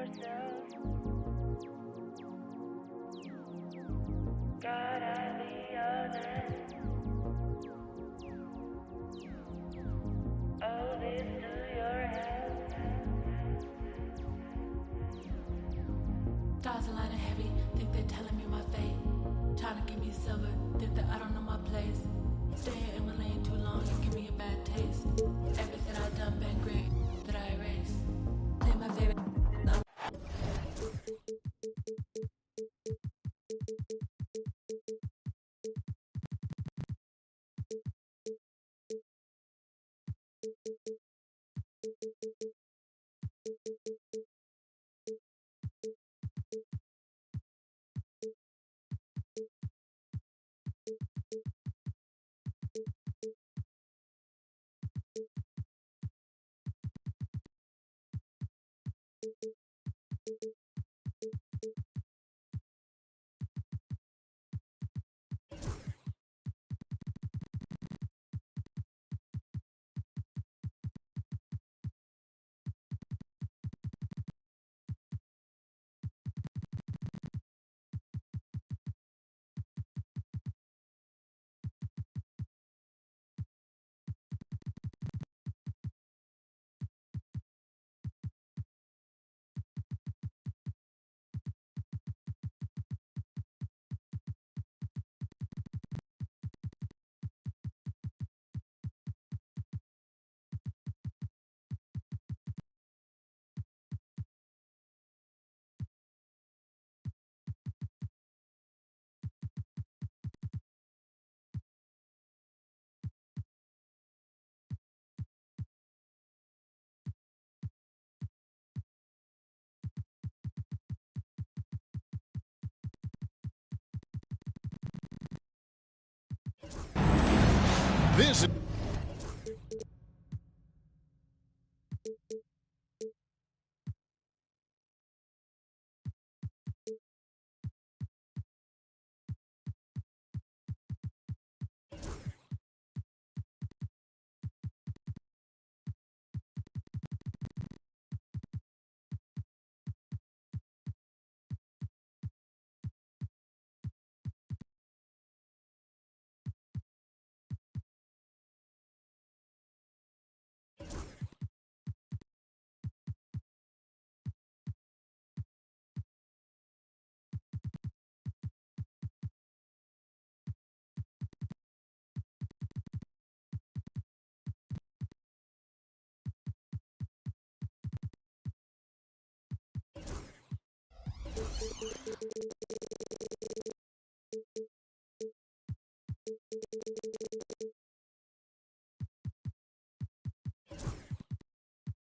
yourself. Gotta be honest. Owe this to your health. Stars aligning heavy, think they're telling me my fate. Trying to give me silver, think that I don't know my place. Staying in my lane too long, you give me a bad taste. Everything I've done been great, that I erase. Play my favorite. This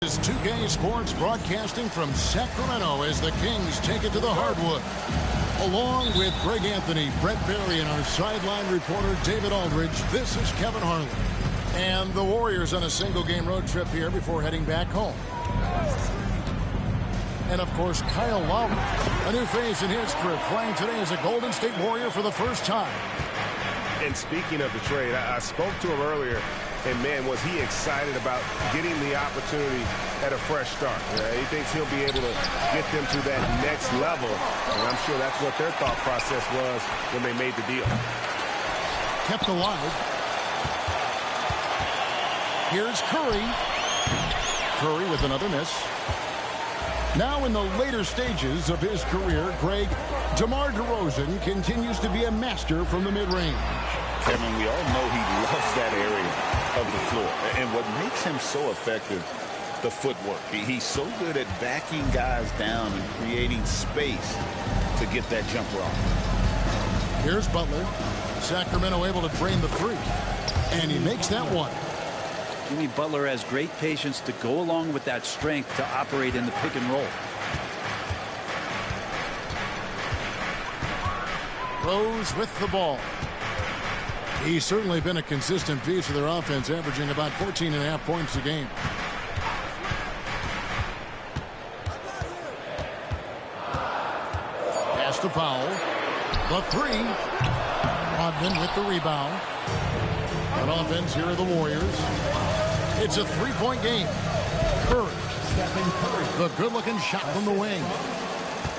is 2K Sports broadcasting from Sacramento as the Kings take it to the hardwood. Along with Greg Anthony, Brett Barry, and our sideline reporter David Aldridge, this is Kevin Harlan. And the Warriors on a single-game road trip here before heading back home. And, of course, Kyle Lowry, a new face in his career, playing today as a Golden State Warrior for the first time. And speaking of the trade, I spoke to him earlier, and, man, was he excited about getting the opportunity at a fresh start. He thinks he'll be able to get them to that next level, and I'm sure that's what their thought process was when they made the deal. Kept alive. Here's Curry. Curry with another miss. Now in the later stages of his career, Greg, DeMar DeRozan continues to be a master from the mid-range. Kevin, we all know he loves that area of the floor. And what makes him so effective, the footwork. He's so good at backing guys down and creating space to get that jumper off. Here's Butler. Sacramento able to drain the three. And he makes that one. Jimmy Butler has great patience to go along with that strength to operate in the pick and roll. Rose with the ball. He's certainly been a consistent piece of their offense, averaging about 14.5 points a game. Pass to Powell. The three. Rodman with the rebound. On offense, here are the Warriors. It's a three-point game. Curry The good-looking shot from the wing.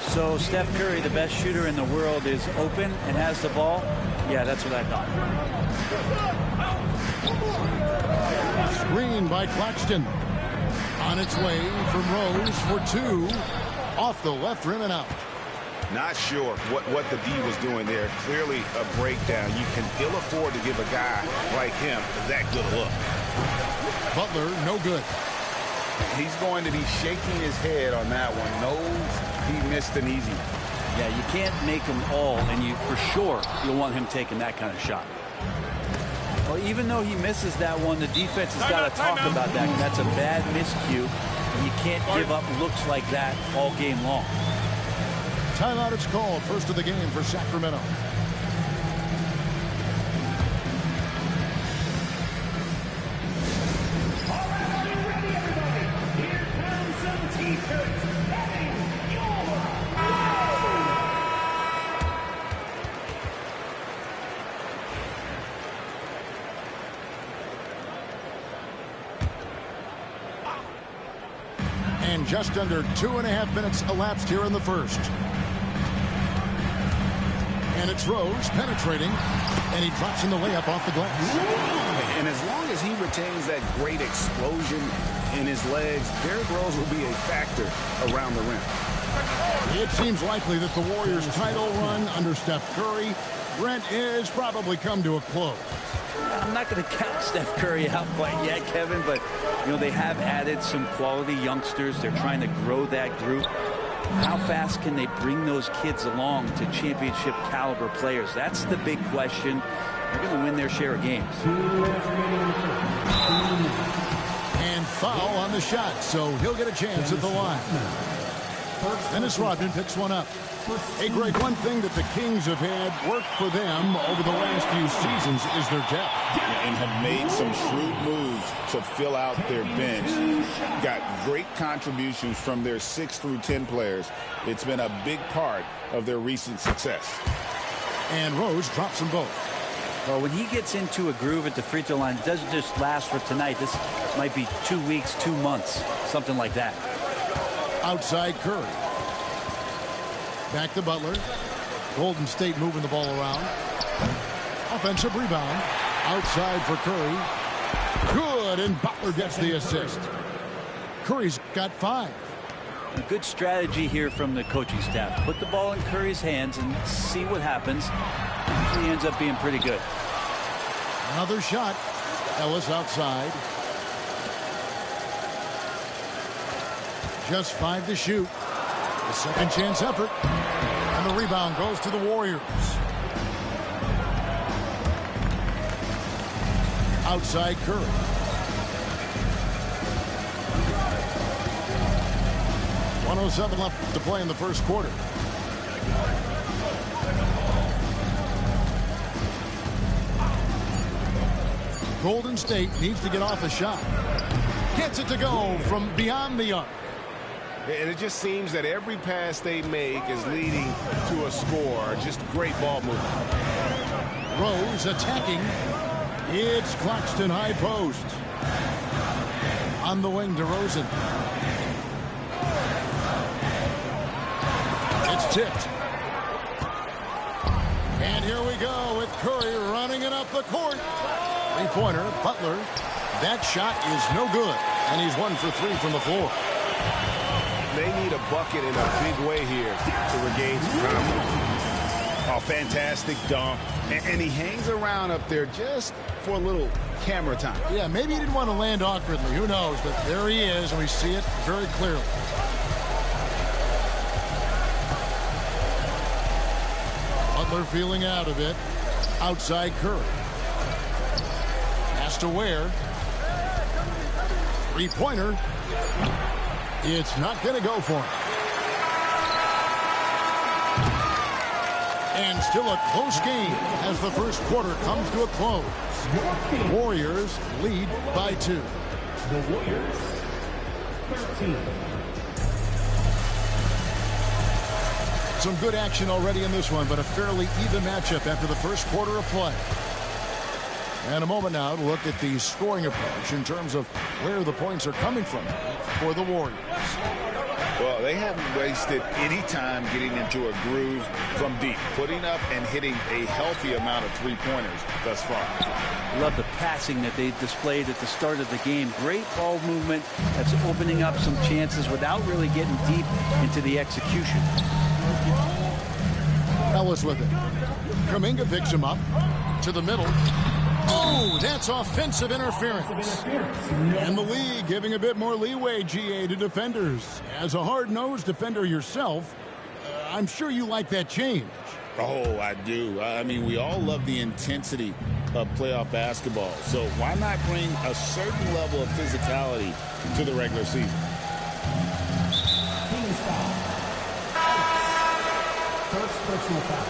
So Steph Curry, the best shooter in the world, is open and has the ball. Yeah, that's what I thought. Screen by Claxton. On its way from Rose for two. Off the left rim and out. Not sure what the D was doing there. Clearly a breakdown. You can ill afford to give a guy like him that good look. Butler, no good. He's going to be shaking his head on that one. Knows he missed an easy one. Yeah, you can't make them all, and you for sure you'll want him taking that kind of shot. Well, even though he misses that one, the defense has got to talk about that. That's a bad miscue. You can't give up looks like that all game long. Timeout is called. First of the game for Sacramento. And just under 2.5 minutes elapsed here in the first. And it's Rose penetrating, and he drops in the layup off the glass. And as long as he retains that great explosion in his legs, Derrick Rose will be a factor around the rim. It seems likely that the Warriors' title run under Steph Curry, Brent, is probably come to a close. I'm not going to count Steph Curry out quite yet, Kevin, but you know they have added some quality youngsters. They're trying to grow that group. How fast can they bring those kids along to championship caliber players? That's the big question. They're going to win their share of games. And foul on the shot, so he'll get a chance at the line. Dennis Rodman picks one up. Hey, Greg, one thing that the Kings have had work for them over the last few seasons is their depth. And have made some shrewd moves to fill out their bench. Got great contributions from their 6 through 10 players. It's been a big part of their recent success. And Rose drops them both. Well, when he gets into a groove at the free throw line, it doesn't just last for tonight. This might be 2 weeks, 2 months, something like that. Outside Curry. Back to Butler. Golden State moving the ball around. Offensive rebound. Outside for Curry. Good, and Butler gets the assist. Curry's got 5. A good strategy here from the coaching staff. Put the ball in Curry's hands and see what happens. Usually ends up being pretty good. Another shot. Ellis outside. Just 5 to shoot. The second chance effort. And the rebound goes to the Warriors. Outside Curry. .107 left to play in the first quarter. Golden State needs to get off a shot. Gets it to go from beyond the arc. And it just seems that every pass they make is leading to a score. Just great ball movement. Rose attacking. It's Claxton high post. On the wing, DeRozan. It's tipped. And here we go with Curry running it up the court. Three-pointer, Butler. That shot is no good. And he's 1 for 3 from the floor. They need a bucket in a big way here to regain some confidence. Oh, fantastic dunk. And he hangs around up there just for a little camera time. Yeah, maybe he didn't want to land awkwardly. Who knows? But there he is, and we see it very clearly. Butler feeling out of it. Outside Curry. Has to Ware. Three-pointer. It's not going to go for him. And still a close game as the first quarter comes to a close. Warriors lead by 2. The Warriors, 13. Some good action already in this one, but a fairly even matchup after the first quarter of play. And a moment now to look at the scoring approach in terms of where the points are coming from for the Warriors. Well, they haven't wasted any time getting into a groove from deep, putting up and hitting a healthy amount of three-pointers thus far. Love the passing that they displayed at the start of the game. Great ball movement that's opening up some chances without really getting deep into the execution. Ellis with it. Kuminga picks him up to the middle. Oh, that's offensive interference. And the league giving a bit more leeway, GA, to defenders. As a hard-nosed defender yourself, I'm sure you like that change. Oh, I do. I mean, we all love the intensity of playoff basketball. So why not bring a certain level of physicality to the regular season? First personal foul.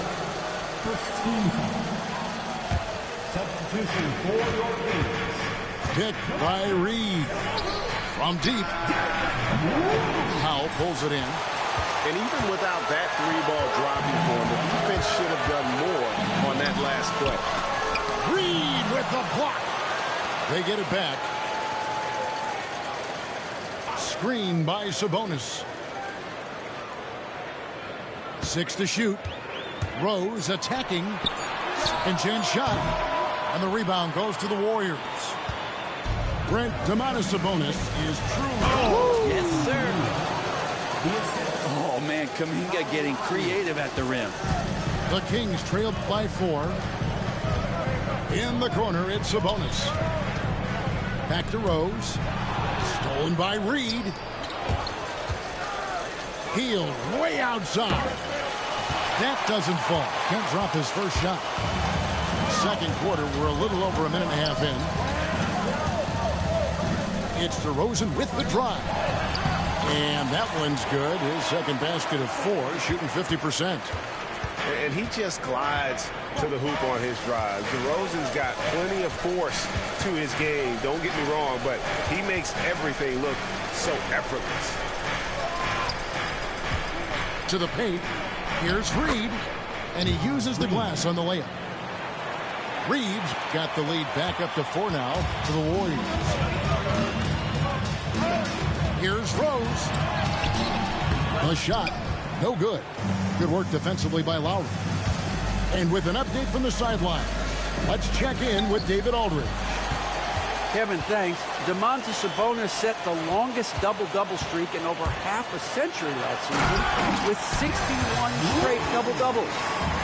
First team foul. Substitution for your Kings. Picked by Reed. From deep. Powell pulls it in. And even without that three-ball dropping for him, the defense should have done more on that last play. Reed with the block. They get it back. Screen by Sabonis. 6 to shoot. Rose attacking. And chance shot. And the rebound goes to the Warriors. Brent Domantas Sabonis is truly... Yes, sir. Oh, man, Kuminga getting creative at the rim. The Kings trailed by 4. In the corner, it's Sabonis. Back to Rose. Stolen by Reed. Healed way outside. That doesn't fall. Can't drop his first shot. Second quarter, we're a little over a minute and a half in. It's DeRozan with the drive. And that one's good. His second basket of 4, shooting 50%. And he just glides to the hoop on his drive. DeRozan's got plenty of force to his game. Don't get me wrong, but he makes everything look so effortless. To the paint. Here's Reed. And he uses the glass on the layup. Reeves got the lead back up to 4 now to the Warriors. Here's Rose. The shot, no good. Good work defensively by Lowry. And with an update from the sideline, let's check in with David Aldridge. Kevin, thanks. Domantas Sabonis set the longest double-double streak in over half a century last season with 61 straight double-doubles.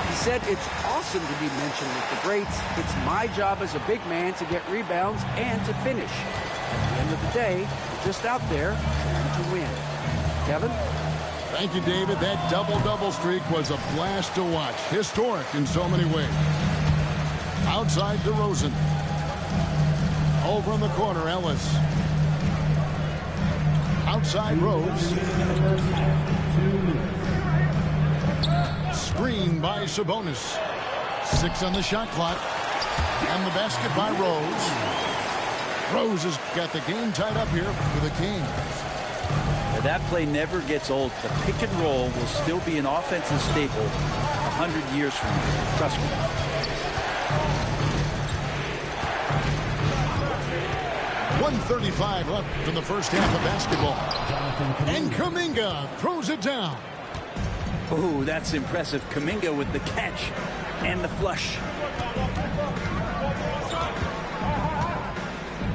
He said it's awesome to be mentioned with the greats. It's my job as a big man to get rebounds and to finish. At the end of the day, we're just out there trying to win. Kevin? Thank you, David. That double-double streak was a blast to watch. Historic in so many ways. Outside DeRozan. Over in the corner, Ellis. Outside Rose. Screen by Sabonis. 6 on the shot clock. And the basket by Rose. Rose has got the game tied up here for the Kings. Now, that play never gets old. The pick and roll will still be an offensive staple 100 years from now. Trust me. .135 left in the first half of basketball. And Kuminga throws it down. Oh, that's impressive. Kuminga with the catch and the flush.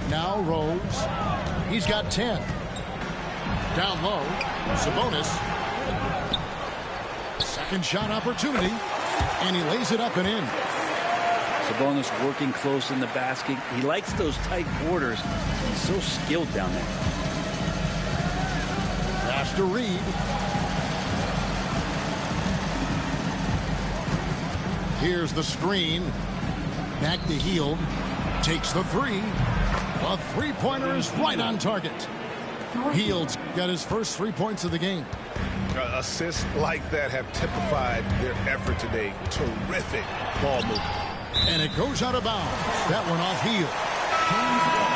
Now Rose. He's got 10. Down low. Sabonis. Second shot opportunity. And he lays it up and in. Sabonis working close in the basket. He likes those tight quarters. He's so skilled down there. Pass to Reed. Here's the screen. Back to Hield. Takes the 3. The three-pointer is right on target. Hield's got his first 3 points of the game. Assists like that have typified their effort today. Terrific ball movement. And it goes out of bounds. That one off Hield.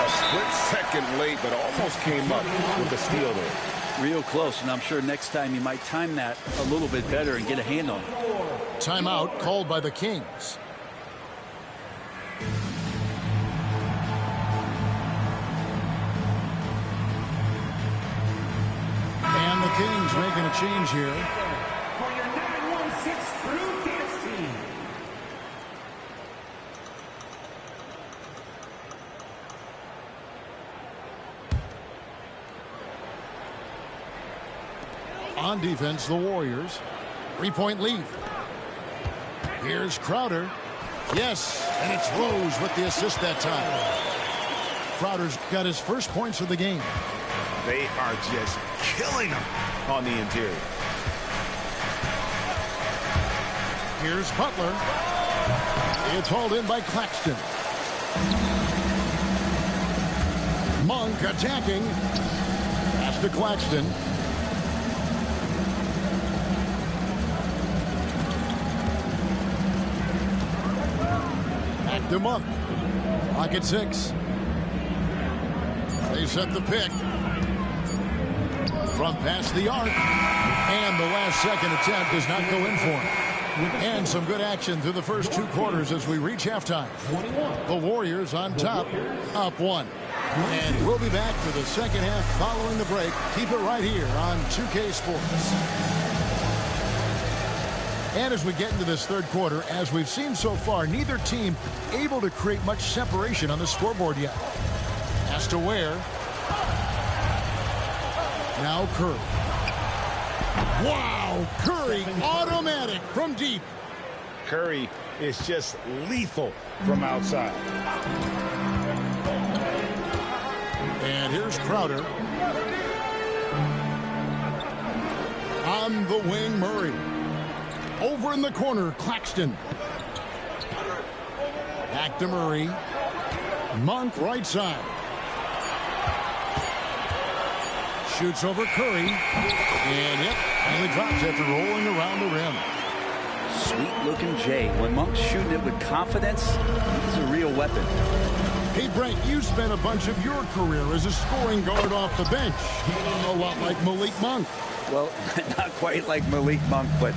A split second late, but almost came up with a steal there. Real close, and I'm sure next time you might time that a little bit better and get a hand on it. Timeout called by the Kings. making a change here. For your 916 Crew Dance Team. On defense, the Warriors. 3-point lead. Here's Crowder. Yes, and it's Rose with the assist that time. Crowder's got his first points of the game. They are just killing them on the interior. Here's Butler. It's hauled in by Claxton. Monk attacking. Pass to Claxton. Back to Monk. Lock at 6. They set the pick. From past the arc. And the last second attempt does not go in for him. And some good action through the first 2 quarters as we reach halftime. The Warriors on top, up 1. And we'll be back for the second half following the break. Keep it right here on 2K Sports. And as we get into this third quarter, as we've seen so far, neither team able to create much separation on the scoreboard yet. Has to Ware. Now Curry. Wow, Curry automatic from deep. Curry is just lethal from outside. And here's Crowder. On the wing, Murray. Over in the corner, Claxton. Back to Murray. Monk right side. Shoots over Curry. And it finally drops after rolling around the rim. Sweet-looking Jay. When Monk's shooting it with confidence, he's a real weapon. Hey, Brent, you spent a bunch of your career as a scoring guard off the bench. A lot like Malik Monk. Well, not quite like Malik Monk, but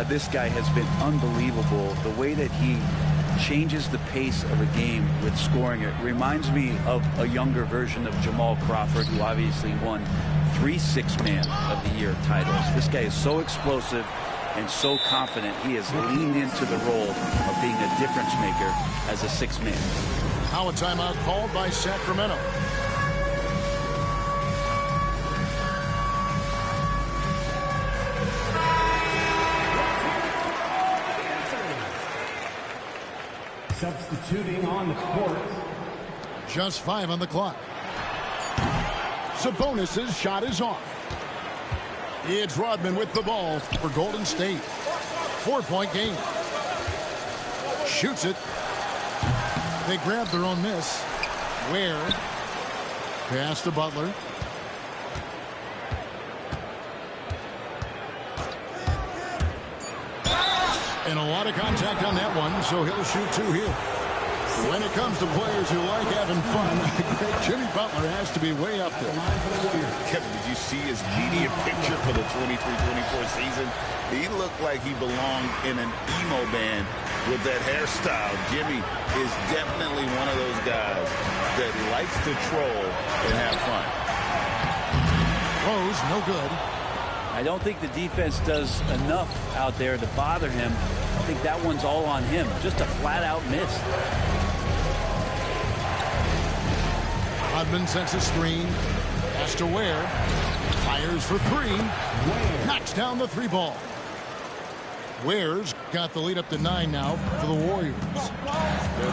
this guy has been unbelievable. The way that he changes the pace of a game with scoring. It reminds me of a younger version of Jamal Crawford, who obviously won 3 Six-Man of the Year titles. This guy is so explosive and so confident. He has leaned into the role of being a difference maker as a six-man. Now a timeout called by Sacramento. Substituting on the court. Just 5 on the clock. Sabonis' shot is off. It's Rodman with the ball for Golden State. 4-point game. Shoots it. They grab their own miss. Ware. Pass to Butler. And a lot of contact on that one, so he'll shoot 2 here. When it comes to players who like having fun, Jimmy Butler has to be way up there. Kevin, did you see his media picture for the 23-24 season? He looked like he belonged in an emo band with that hairstyle. Jimmy is definitely one of those guys that likes to troll and have fun. Rose, no good. I don't think the defense does enough out there to bother him. I think that one's all on him. Just a flat-out miss. Rodman sets a screen. Pass to Ware. Fires for 3. Knocks down the 3 ball. Ware's got the lead up to 9 now for the Warriors.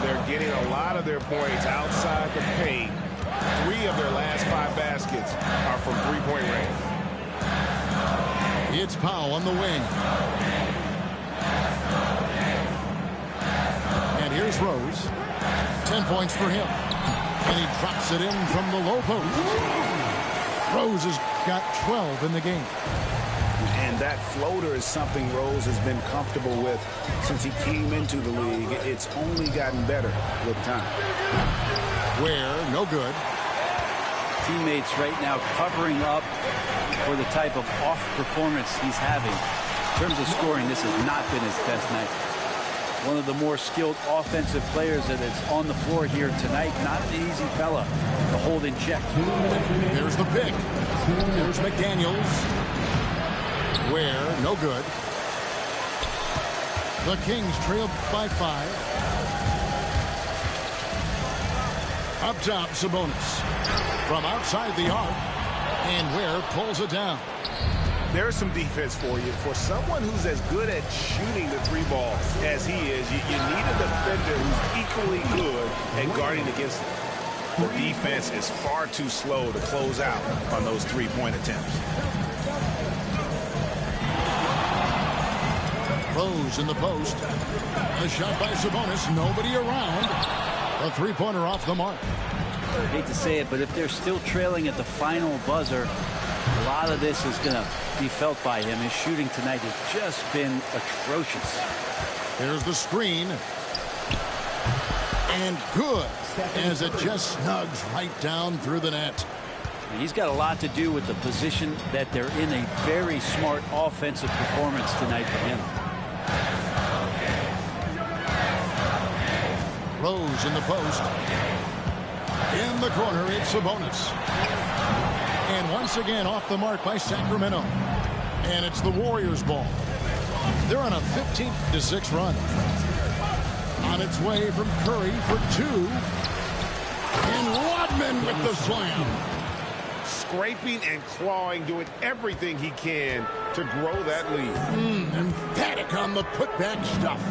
They're getting a lot of their points outside the paint. 3 of their last 5 baskets are from 3-point range. It's Powell on the wing. And here's Rose. 10 points for him. And he drops it in from the low post. Rose has got 12 in the game. And that floater is something Rose has been comfortable with since he came into the league. It's only gotten better with time. Ware, no good. Teammates right now covering up for the type of off performance he's having. In terms of scoring, this has not been his best night. One of the more skilled offensive players that is on the floor here tonight. Not an easy fella to hold in check. There's the pick. There's McDaniels. Ware, no good. The Kings trail by 5. Up top, Sabonis. From outside the arc, and Ware pulls it down. There's some defense for you. For someone who's as good at shooting the 3-ball as he is, you need a defender who's equally good at guarding against it. The defense is far too slow to close out on those 3-point attempts. Rose in the post. A shot by Sabonis. Nobody around. A 3-pointer off the mark. I hate to say it, but if they're still trailing at the final buzzer, a lot of this is going to be felt by him. His shooting tonight has just been atrocious. Here's the screen. And good, as it just snugs right down through the net. He's got a lot to do with the position that they're in. A very smart offensive performance tonight for him. Rose in the post. In the corner, it's Sabonis. And once again off the mark by Sacramento. And it's the Warriors' ball. They're on a 15-6 run. On its way from Curry for 2. And Rodman with the slam. Scraping and clawing, doing everything he can to grow that lead. Emphatic on the putback stuff.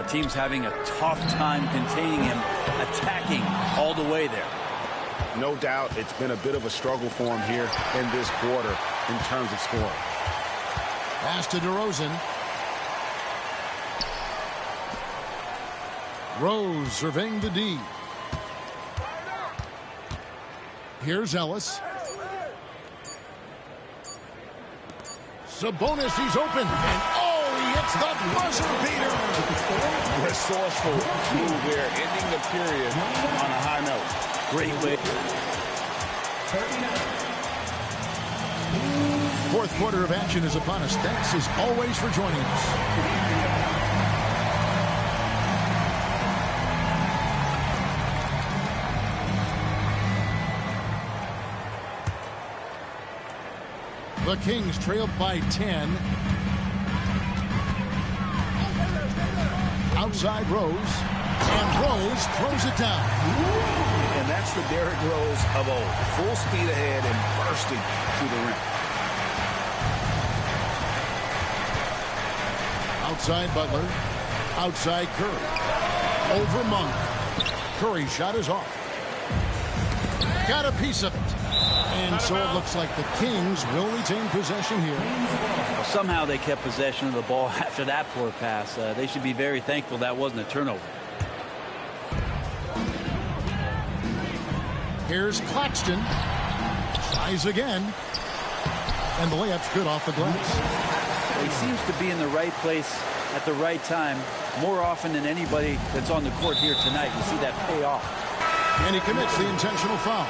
Team's having a tough time containing him, attacking all the way there. No doubt it's been a bit of a struggle for him here in this quarter in terms of scoring. Pass to DeRozan. Rose surveying the D. Here's Ellis. Sabonis, he's open. And he hits the buzzer beater. Resourceful move there, ending the period on a high note. Great way. Fourth quarter of action is upon us. Thanks as always for joining us. The Kings trailed by 10. Outside Rose. And Rose throws it down. And that's the Derrick Rose of old. Full speed ahead and bursting to the rim. Outside Butler. Outside Curry. Over Monk. Curry shot is off. Got a piece of it. And so it looks like the Kings will retain possession here. Well, somehow they kept possession of the ball after that poor pass. They should be very thankful that wasn't a turnover. Here's Claxton. Tries again. And the layup's good off the glass. He seems to be in the right place at the right time more often than anybody that's on the court here tonight. You see that pay off. And he commits the intentional foul.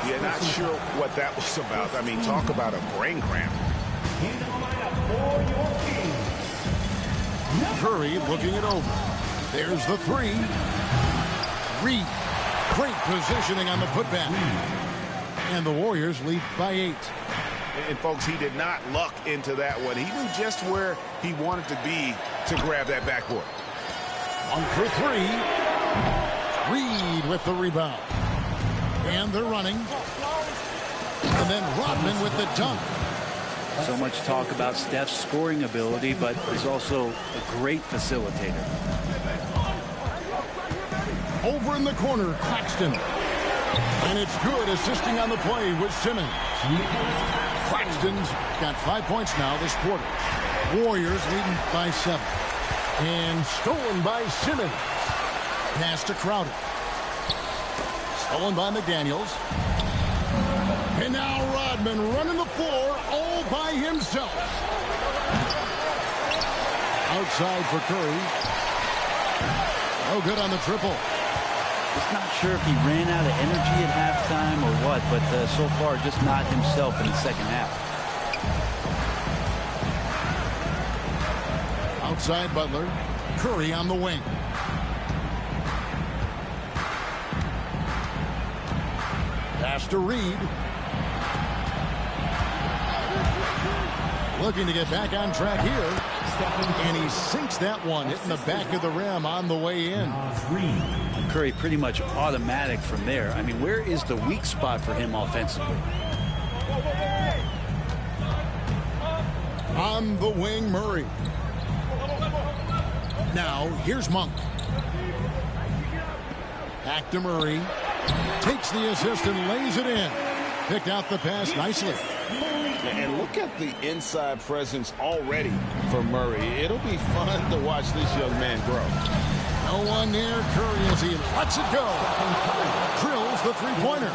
Yeah, not sure what that was about. I mean, talk about a brain cramp. Curry looking it over. There's the 3. Reed. Great positioning on the putback. And the Warriors lead by 8. And folks, he did not luck into that one. He knew just where he wanted to be to grab that backboard. 1 for 3. Reed with the rebound. And they're running. And then Rodman with the dunk. So much talk about Steph's scoring ability, but he's also a great facilitator. Over in the corner, Claxton. And it's good, assisting on the play with Simmons. Claxton's got 5 points now this quarter. Warriors leading by 7. And stolen by Simmons. Pass to Crowder. Stolen by McDaniels. And now Rodman running the floor all by himself. Outside for Curry. No good on the triple. Just not sure if he ran out of energy at halftime or what, but so far just not himself in the second half. Outside Butler. Curry on the wing. Pass to Reed. Looking to get back on track here. And he sinks that one, hitting the back of the rim on the way in. Curry pretty much automatic from there. I mean, where is the weak spot for him offensively? On the wing, Murray. Now, here's Monk. Back to Murray. Takes the assist and lays it in. Picked out the pass nicely. And look at the inside presence already for Murray. It'll be fun to watch this young man grow. No one near Curry as he lets it go. Drills the three-pointer.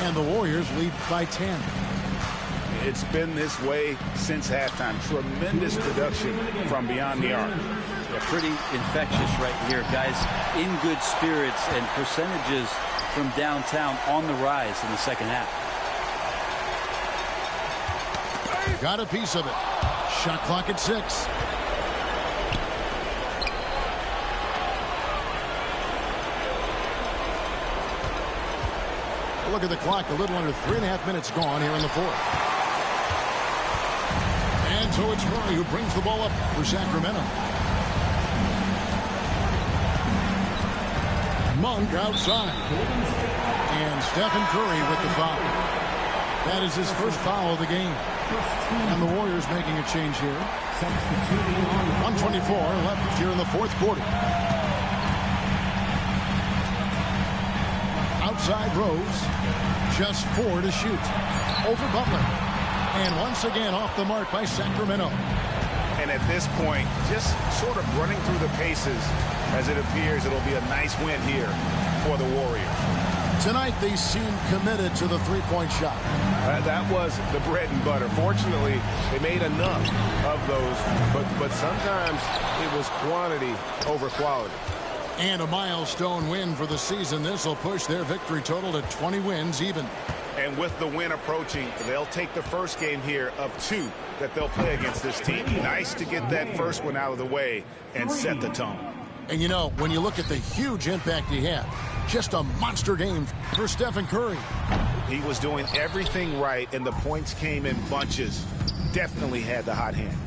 And the Warriors lead by 10. It's been this way since halftime. Tremendous production from beyond the arc. Yeah, pretty infectious right here. Guys in good spirits and percentages from downtown on the rise in the second half. Got a piece of it. Shot clock at 6. Look at the clock. A little under 3.5 minutes gone here in the fourth. And so it's Murray who brings the ball up for Sacramento. Monk outside. And Stephen Curry with the foul. That is his first foul of the game. And the Warriors making a change here. 1:24 left here in the fourth quarter. Outside Rose. Just 4 to shoot. Over Butler. And once again off the mark by Sacramento. And at this point, just sort of running through the paces as it appears it'll be a nice win here for the Warriors. Tonight they seem committed to the three-point shot. That was the bread and butter. Fortunately, they made enough of those, but sometimes it was quantity over quality. And a milestone win for the season. This will push their victory total to 20 wins even. And with the win approaching, they'll take the first game here of 2 that they'll play against this team. Nice to get that first one out of the way and set the tone. And you know, when you look at the huge impact he had, just a monster game for Stephen Curry. He was doing everything right, and the points came in bunches. Definitely had the hot hand.